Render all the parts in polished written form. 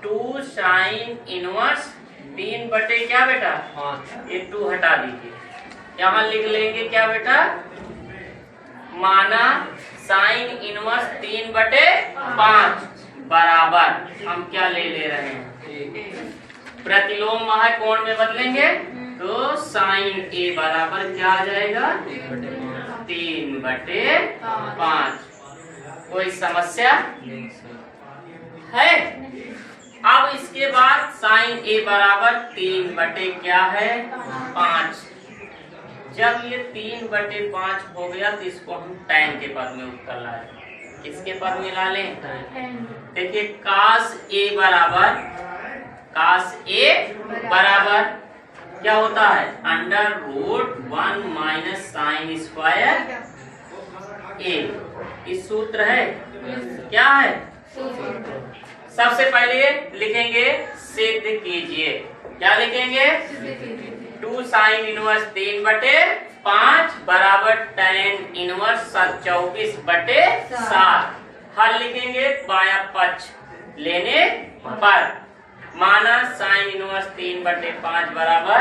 2 sine inverse 3 बटे क्या बेटा 5, ये 2 हटा दीजिए, यहाँ लिख लेंगे क्या बेटा, माना साइन इनवर्स 3 बटे 5 बराबर, हम क्या ले रहे हैं, प्रतिलोम महाकोण में बदलेंगे तो साइन ए बराबर क्या आ जाएगा 3 बटे 5। कोई समस्या है? अब इसके बाद साइन ए बराबर 3 बटे क्या है 5। जब ये 3 बटे 5 हो गया तो इसको हम tan के पद में उत्तर ला लें। किसके पद में ला लें? देखिए cos A बराबर क्या होता है, √1 माइनस साइन स्क्वायर A। इस सूत्र है, क्या है? सबसे पहले लिखेंगे सिद्ध कीजिए, क्या लिखेंगे, 2 साइन इनवर्स 3 बटे 5 बराबर tan इनवर्स 24 बटे 7। हल लिखेंगे बायां पक्ष लेने पर, माना साइन इनवर्स 3 बटे 5 बराबर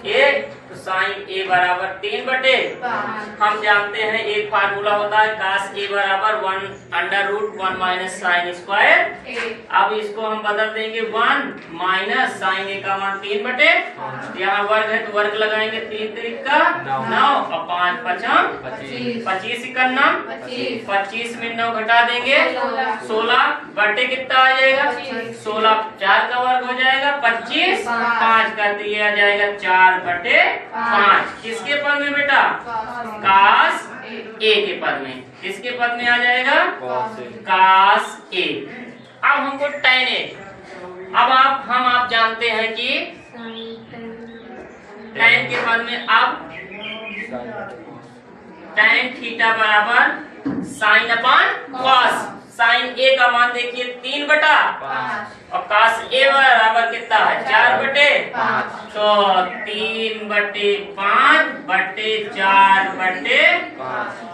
1, तो साइन ए बराबर 3 बटे 5। हम जानते हैं एक फार्मूला होता है cos ए बराबर √1 माइनस साइन स्क्वायर। अब इसको हम बदल देंगे 1 माइनस साइन ए का मान 3 बटे, यहाँ वर्ग है तो वर्ग लगाएंगे, 3 3 का 9 और 5 5 25 का 25 में 9 घटा देंगे 16 बटे कितना आ जाएगा 16, 4 का वर्ग हो जाएगा 25, 5 का दिए आ जाएगा 4 बटे 5। किसके पद में बेटा, cos A के पद में। किसके पद में आ जाएगा, cos A। अब हमको tan A, अब आप जानते हैं कि tan के पद में अब tan थीटा बराबर साइन अपान कॉस। साइन ए का मान देखिए 3 बटा 5 और cos ए बराबर कितना है 4 बटे 5, तो 3 बटे 5 बटे 4 बटे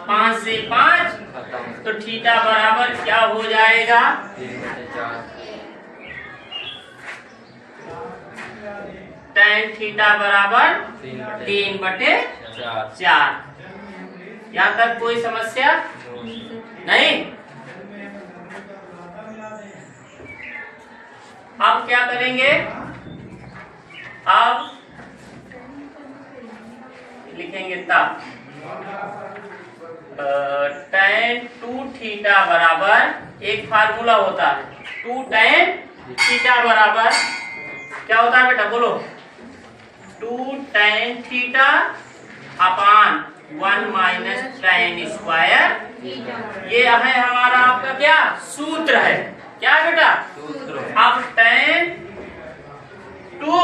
5 से 5, तो थीटा बराबर क्या हो जाएगा, tan थीटा बराबर 3 बटे 4। यहाँ तक कोई समस्या नहीं? अब क्या करेंगे, अब लिखेंगे तब tan 2 थीटा बराबर, एक फार्मूला होता है 2 tan थीटा बराबर क्या होता है बेटा, बोलो, 2 tan theta upon 1 minus tan square. ये है हमारा आपका क्या सूत्र है, क्या बेटा सूत्र। अब tan 2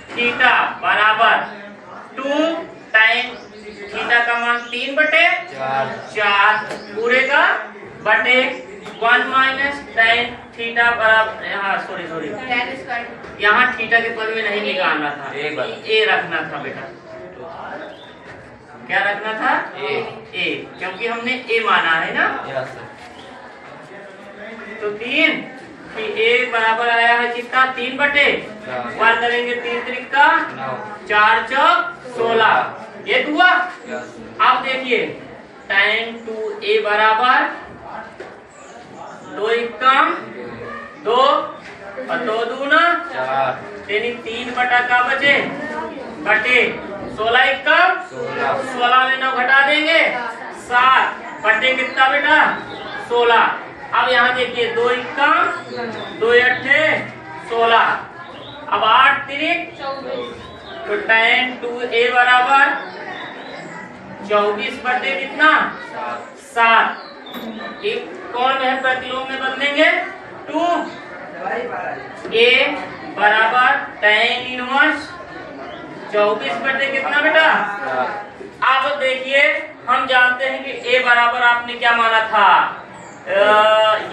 थीटा बराबर 2 tan थीटा का मान 3 बटे 4 पूरे का बटे 1 माइनस tan थीटा बराबर, यहाँ सॉरी यहाँ थीटा के पद में नहीं निकालना था, ए रखना था बेटा। क्या रखना था, ए, क्योंकि हमने ए माना है ना। तो 3 ए बराबर आया है कितना 3 बटे, वर्ग करेंगे 3 3 का 4 चौक 16, ये हुआ। अब देखिए tan 2 a बराबर 2 कम 2 और 2 दूना 4, यानी 3 बटा का बचे बटे 16 कम 16 में 9 घटा देंगे 7 बटे कितना बेटा 16। अब यहाँ देखिए 2 कम 2 अट्ठे 16, अब 8 तिरिक, तो tan 2a बराबर 24 बटे कितना 7। एक कौन है प्रतिलोम में बदलेंगे 2a बराबर tan इनवर्स 24 बटे कितना बेटा। अब देखिए हम जानते हैं कि a बराबर आपने क्या माना था,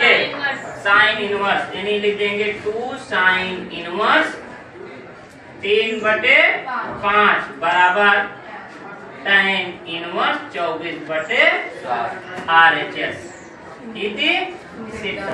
ये साइन इनवर्स, यानी लिख देंगे 2 साइन इनवर्स 3 बटे 5 बराबर tan इनवर्स 24 बटे RHS।